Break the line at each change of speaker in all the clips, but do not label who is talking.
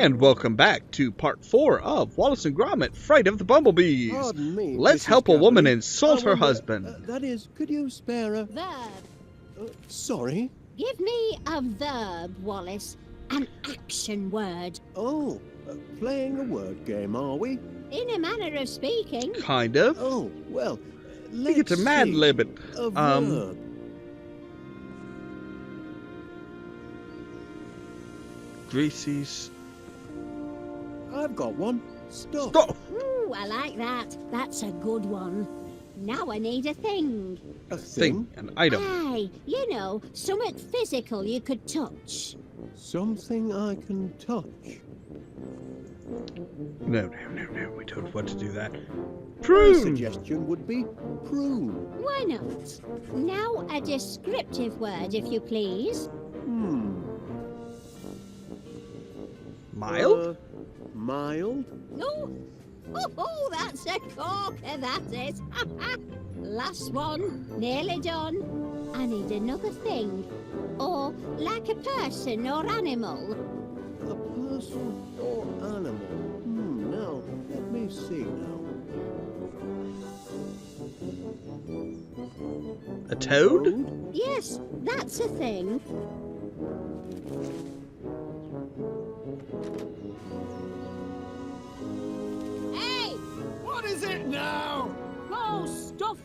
And welcome back to part 4 of Wallace and Gromit, Fright of the Bumblebees.
Pardon me,
Let's
Mrs.
help a woman
Gabbard.
insult her husband.
That is, could you spare a...
Verb.
Sorry?
Give me a verb, Wallace. An action word.
Oh, playing a word game, are we?
In a manner of speaking.
Kind of.
Oh, well,
You
let's
get to Mad
see.
Lib it.
A verb.
Greasy's.
I've got one. Stop.
Stop!
Ooh, I like that. That's a good one. Now I need a thing.
A thing?
An item.
Aye, you know, something physical you could touch.
Something I can touch.
No. We don't want to do that.
My
Prune!
suggestion would be prune.
Why not? Now a descriptive word, if you please.
Mild?
Mild?
Oh, that's a corker, that is. Last one, nearly done. I need another thing. Or like a person or animal.
A person or animal? Now, let me see now.
A toad?
Yes, that's a thing. Hey!
What is it now?
Go stuff!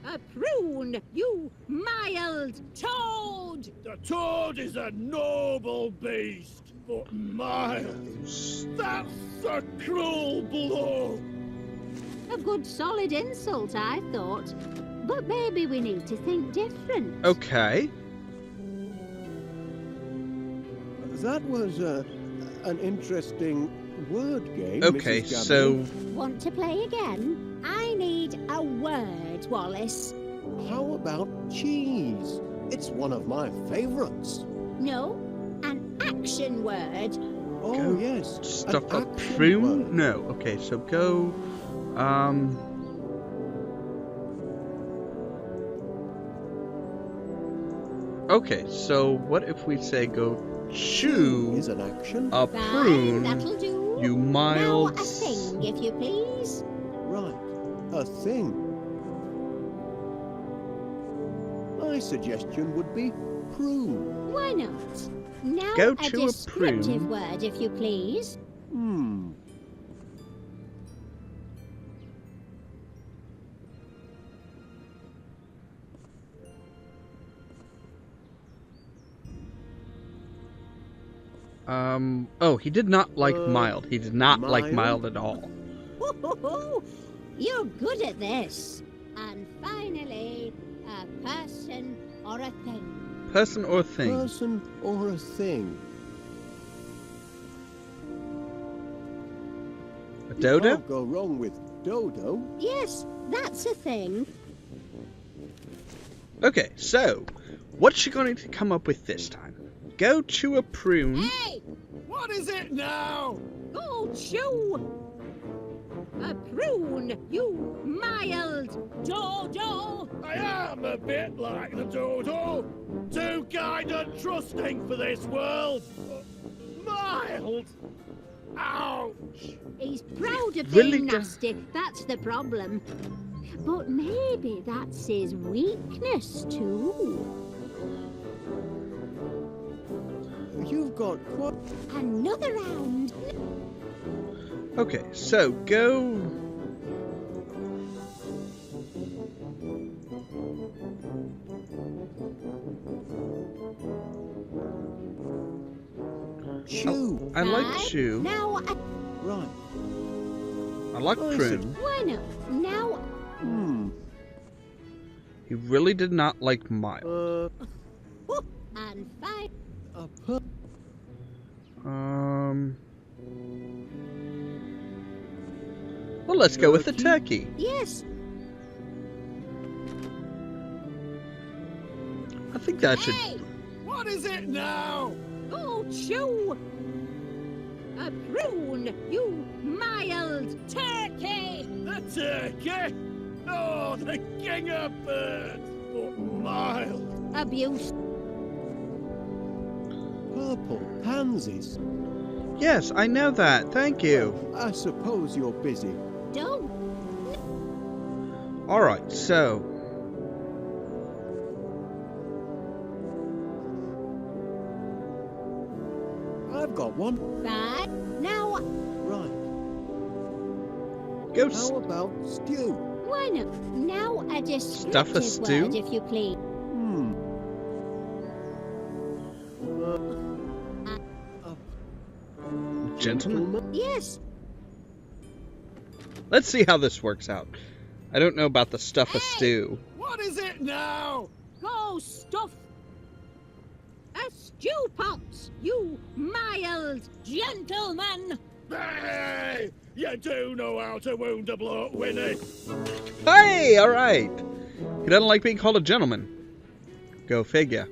A prune, you mild toad!
The toad is a noble beast, but mild. That's a cruel blow.
A good solid insult, I thought. But maybe we need to think different.
Okay.
That was an interesting word game,
Okay,
Mrs.
so...
Want to play again? I need a word, Wallace.
How about cheese? It's one of my favorites.
No, an action word.
Oh,
Go
yes.
Stuff
an
a
action
prune?
word.
No. Okay, so go... Okay, so what if we say go chew
Is an action.
a
Fine,
prune,
that'll do.
you
Now
mild...
a thing, if you please.
Right. A thing. My suggestion would be prune.
Why not? Now
Go
a
to a
descriptive
prune.
word, if you please.
Oh, he did not like mild. He did not like
mild?
mild at all.
You're good at this. And finally, a person or a thing.
Person or thing?
Person or a thing.
A dodo?
Can't go wrong with dodo.
Yes, that's a thing.
Okay, so, what's she going to come up with this time? Go chew a prune.
Hey!
What is it now?
Go chew! A prune, you mild dodo!
I am a bit like the dodo. Too kind and trusting for this world. Mild. Ouch.
He's proud of
Really
being
go-
nasty, that's the problem. But maybe that's his weakness too.
You've got quite...
Another round.
Okay, so go...
Chew.
I like
Right,
chew.
Now,
Right.
I like
I
prune.
why not? Now,
He really did not like mild.
and fine.
A per...
Well, let's go with the turkey.
Yes.
I think that should...
Hey!
What is it now?
Go chew! A prune, you mild turkey!
The turkey? Oh, the king of birds, but mild.
Abuse.
purple pansies.
Yes, I know that. Thank you.
I suppose you're busy.
Don't.
Alright, so...
I've got one.
Right. Now,
Right.
Go
How about stew?
why not? Now a
Stuff a
descriptive
stew?
word, if you please.
Gentlemen?
Yes.
Let's see how this works out. I don't know about the stuff a
Hey!
stew.
What is it now?
Go stuff a stew pot, you mild gentleman.
Hey! You do know how to wound a bloke, Winnie.
Hey, alright. He doesn't like being called a gentleman. Go figure.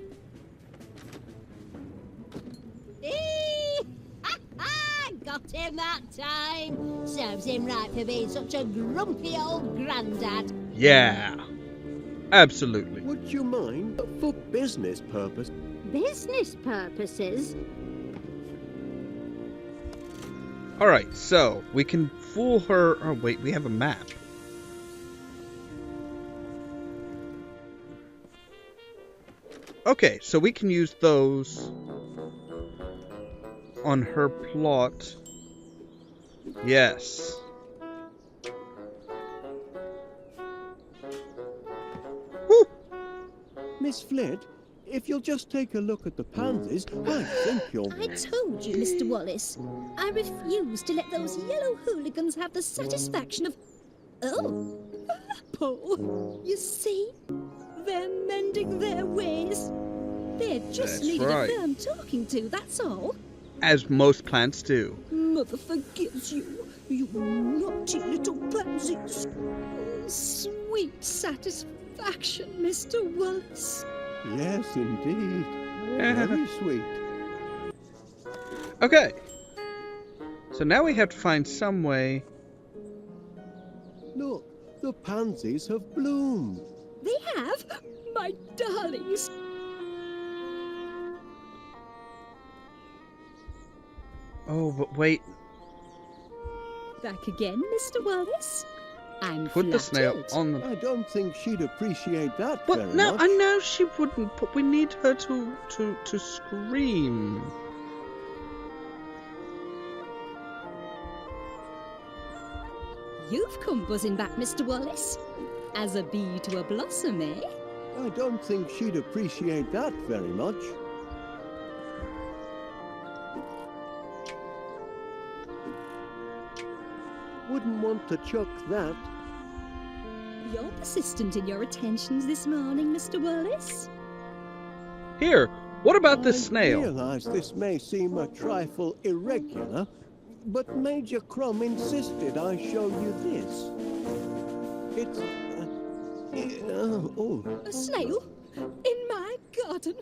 Got him that time. Serves him right for being such a grumpy old grandad.
Yeah. Absolutely.
Would you mind for business purpose?
Business purposes?
Alright, so we can fool her. Oh, wait, we have a map. Okay, so we can use those on her plot. Yes. Woo!
Miss Flint, if you'll just take a look at the pansies, I think you'll...
I told you, Mr. Wallace. I refuse to let those yellow hooligans have the satisfaction of... Oh, apple. You see? They're mending their ways. They just
That's
needed
right.
a firm talking to, that's all.
As most plants do.
Mother forgives you, you naughty little pansies. Sweet satisfaction, Mr. Wallace.
Yes, indeed. Very sweet.
Okay. So now we have to find some way.
Look, the pansies have bloomed.
They have, my darlings.
Oh, but wait.
Back again, Mr. Wallace. I'm
Put the snail
flattered.
on the...
I don't think she'd appreciate that
But
very
no,
much.
I know she wouldn't, but we need her to scream.
You've come buzzing back, Mr. Wallace. As a bee to a blossom, eh?
I don't think she'd appreciate that very much. Wouldn't want to chuck that.
You're persistent in your attentions this morning, Mr. Wallace.
Here, what about this
I
snail?
realise this may seem a trifle irregular, but Major Crumb insisted I show you this. It's... oh.
A snail? In my garden?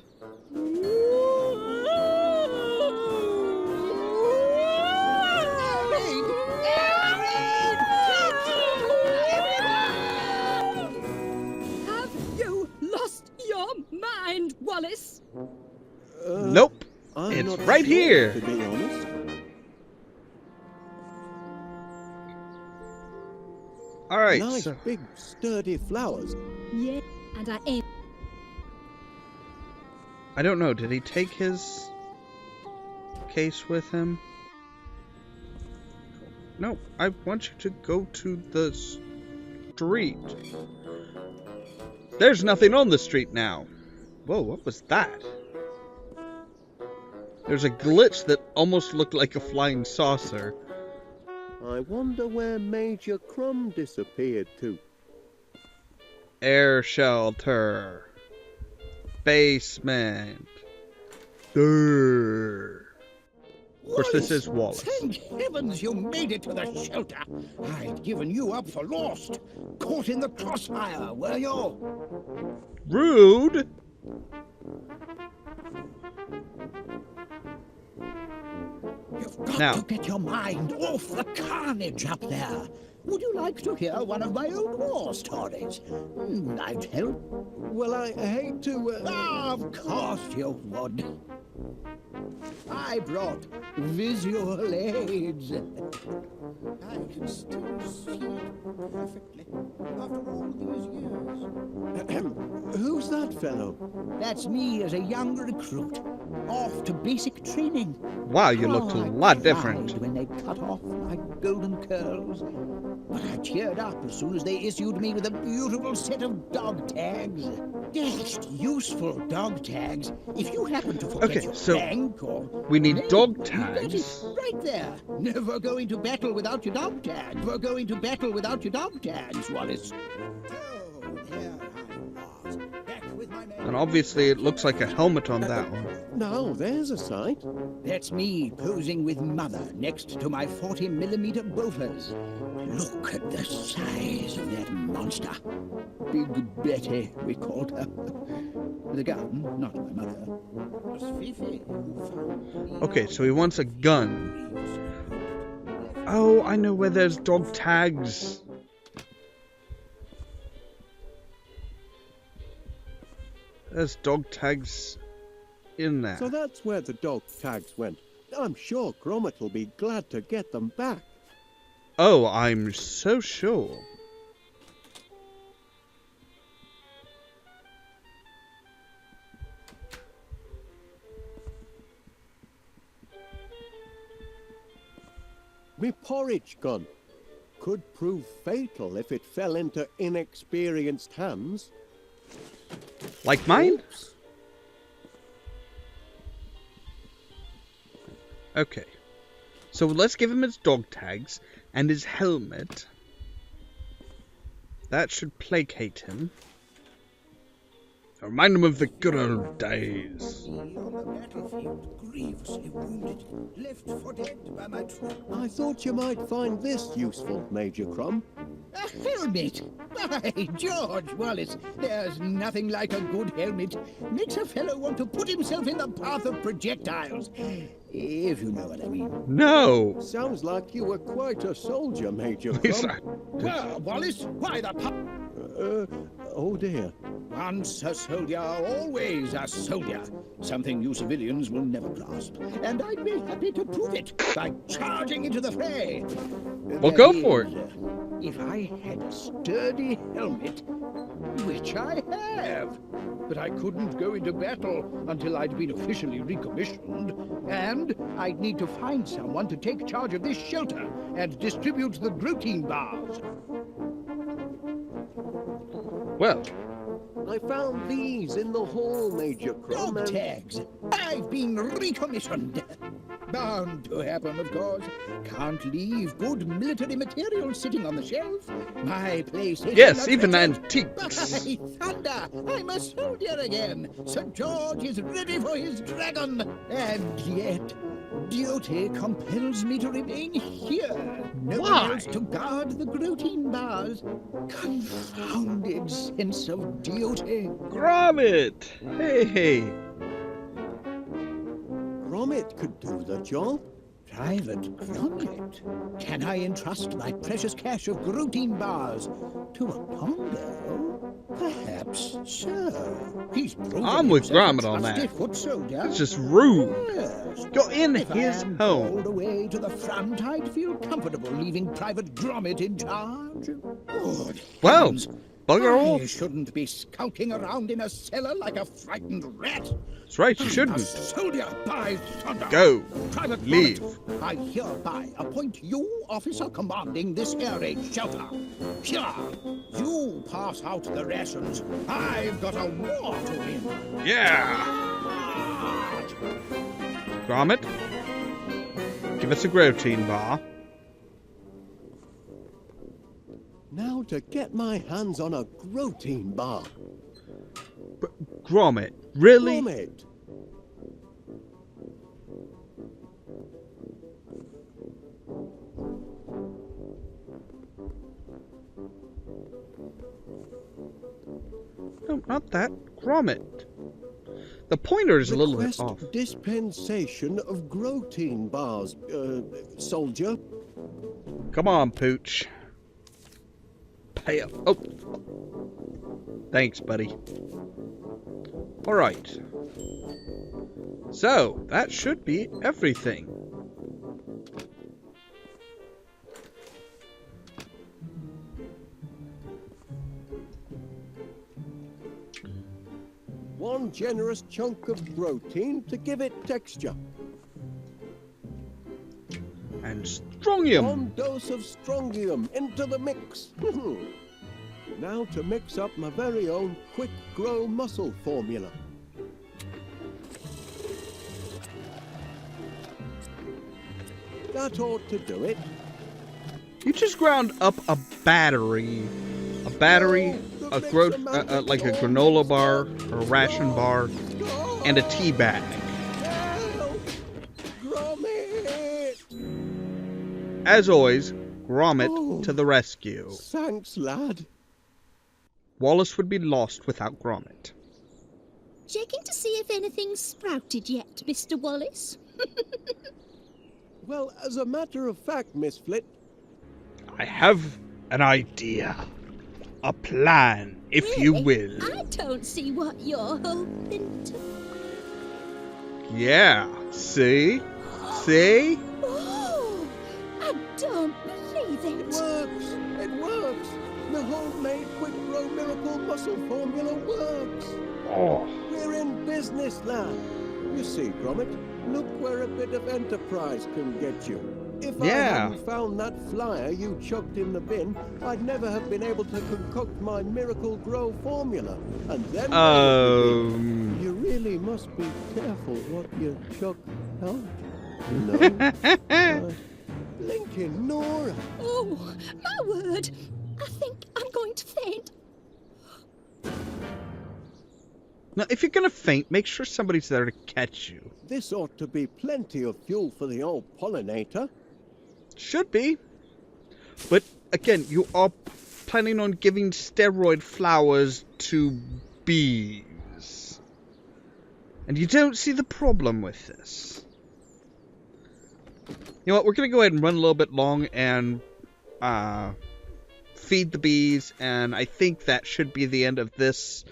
Have you lost your mind, Wallace?
Nope.
I'm
It's
not
right
sure,
here.
to be honest.
Alright,
Nice
so...
big sturdy flowers.
Yeah, and I ain't.
I don't know, did he take his case with him? No, I want you to go to the street. There's nothing on the street now. Whoa, what was that? There's a glitch that almost looked like a flying saucer.
I wonder where Major Crumb disappeared to.
Air shelter. Basement. Durr. Of course, this is Wallace.
Thank heavens you made it to the shelter. I'd given you up for lost. Caught in the crossfire, were you?
Rude.
You've got
Now.
to get your mind off the carnage up there. Would you like to hear one of my old war stories? I'd help.
Well, I hate to...
Of course you would. I brought visual aids. I can still see it perfectly after all these years.
Who's that fellow?
That's me as a young recruit, off to basic training.
Wow, you looked a lot different.
When they cut off my golden curls, but I cheered up as soon as they issued me with a beautiful set of dog tags. Dashed useful dog tags. If you happen to forget your bank or
we need
name,
dog
you
tags.
got it right there. Never go into battle without your dog tags. Never go into battle without your dog tags, Wallace. Oh, there I was, back with my men.
And obviously it looks like a helmet on that one.
Now, there's a sight.
That's me posing with Mother next to my 40mm bolters. Look at the size of that monster. Big Betty, we called her. The gun, not my mother, was Fifi who found me.
Okay, so he wants a gun. Oh, I know where there's dog tags. There's dog tags in there.
So that's where the dog tags went. I'm sure Gromit will be glad to get them back.
Oh, I'm so sure.
Me porridge gun. Could prove fatal if it fell into inexperienced hands.
Like mine?
Oops.
Okay. So let's give him his dog tags and his helmet. That should placate him. Remind him of the good old days.
On the battlefield, grievously wounded, left for dead by my troop.
I thought you might find this useful, Major Crumb.
A helmet! By George, Wallace, there's nothing like a good helmet. Makes a fellow want to put himself in the path of projectiles. If you know what I mean.
No!
Sounds like you were quite a soldier, Major
He's
Crumb.
Well, Wallace, why the
Oh dear.
Once a soldier, always a soldier. Something you civilians will never grasp. And I'd be happy to prove it by charging into the fray.
Well, go for it.
If I had a sturdy helmet, which I have, but I couldn't go into battle until I'd been officially recommissioned, and I'd need to find someone to take charge of this shelter and distribute the protein bars.
Well,
I found these in the hall, Major Crumb.
Dog tags. I've been recommissioned. Bound to happen, of course. Can't leave good military material sitting on the shelf. My place is
yes,
in
even
the
antiques.
By thunder, I'm a soldier again. St. George is ready for his dragon. And yet, duty compels me to remain here. No
Why?
one else to guard the protein bars. Confounded sense of duty.
Gromit! Hey!
Gromit could do the job.
Private Gromit? Can I entrust my precious cache of protein bars to a Pongo? Perhaps so. He's proven
I'm with
himself a
Gromit on that.
trusty foot soldier.
That's just rude.
Yes.
You're in
If
his
I am
home.
called away to the front, I'd feel comfortable leaving Private Gromit in charge. Good
Well,
heavens.
bugger
I
off.
shouldn't be skulking around in a cellar like a frightened rat.
That's right, you
I'm a
shouldn't.
soldier by thunder.
Go.
Private
Leave.
Gromit, I hereby appoint you officer commanding this air raid shelter. Here, you pass out the rations. I've got a war to win.
Yeah! Gromit, give us a protein bar.
Now to get my hands on a protein bar.
Gromit, really?
Gromit.
No, not that. Gromit. The pointer is a little bit
Request
off.
dispensation of protein bars, soldier.
Come on, Pooch. Pay up. Oh, Thanks, buddy. Alright. So, that should be everything.
One generous chunk of protein to give it texture.
And strongium.
One dose of strongium into the mix. Now to mix up my very own quick grow muscle formula. That ought to do it.
You just ground up a battery, like a granola bar, or a ration bar, and a tea bag.
Help! Gromit!
As always, Gromit to the rescue.
Thanks, lad.
Wallace would be lost without Gromit.
Checking to see if anything's sprouted yet, Mr. Wallace.
Well, as a matter of fact, Miss Flit,
I have an idea. A plan, if you will.
I don't see what you're hoping to...
Yeah, see? See?
Oh, I don't believe
it
it.
works! It works! The homemade quick grow miracle muscle formula works!
Oh.
We're in business, lad. You see, Gromit, look where a bit of enterprise can get you. If I hadn't found that flyer you chucked in the bin, I'd never have been able to concoct my miracle grow formula. And then you really must be careful what you chuck out. No. Blinking Nora.
Oh, my word. I think I'm going to faint.
Now, if you're gonna faint, make sure somebody's there to catch you.
This ought to be plenty of fuel for the old pollinator.
Should be. But, again, you are planning on giving steroid flowers to bees. And you don't see the problem with this. You know what, we're gonna go ahead and run a little bit long and feed the bees, and I think that should be the end of this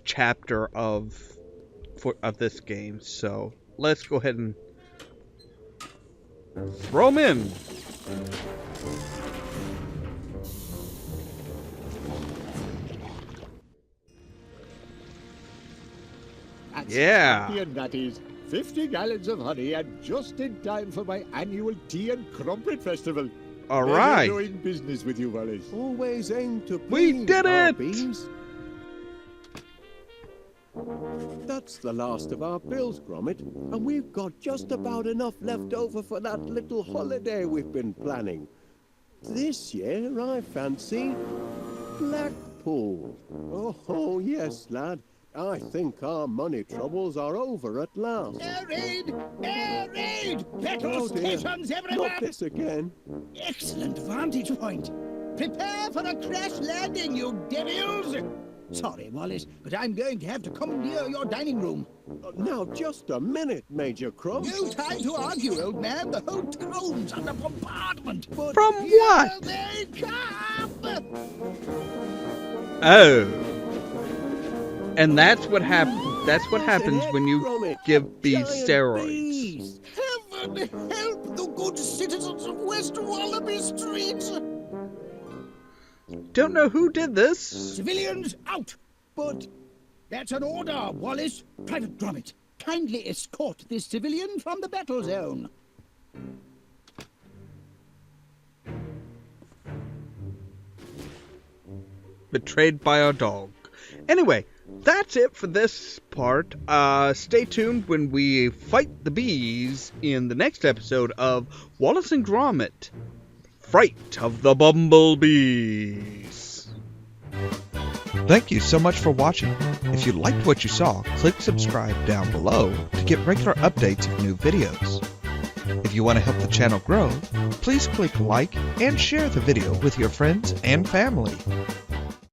chapter of this game. So let's go ahead and throw them in. Yeah.
And that is 50 gallons of honey, and just in time for my annual tea and crumpet festival.
All right.
Doing business with you, Wallace.
Always aim to
We
please
did
our
it!
bees. That's the last of our bills, Gromit, and we've got just about enough left over for that little holiday we've been planning. This year, I fancy Blackpool. Oh, yes, lad. I think our money troubles are over at last.
Air raid! Air raid! Petrol
Oh, dear.
stations everywhere!
Not this again.
Excellent vantage point. Prepare for a crash landing, you devils! Sorry, Wallace, but I'm going to have to commandeer your dining room.
Now, just a minute, Major Crumb.
No time to argue, old man. The whole town's under bombardment.
But
From
Here
what?
they come!
Oh. And that's what happens. That's what happens when you
Gromit,
give bees
giant
steroids.
bees.
Heaven help the good citizens of West Wallaby Street!
Don't know who did this.
Civilians out!
But
That's an order, Wallace. Private Gromit, kindly escort this civilian from the battle zone.
Betrayed by a dog. Anyway, that's it for this part. Stay tuned when we fight the bees in the next episode of Wallace and Gromit, Fright of the Bumblebees. Thank you so much for watching. If you liked what you saw, click subscribe down below to get regular updates of new videos. If you want to help the channel grow, please click like and share the video with your friends and family.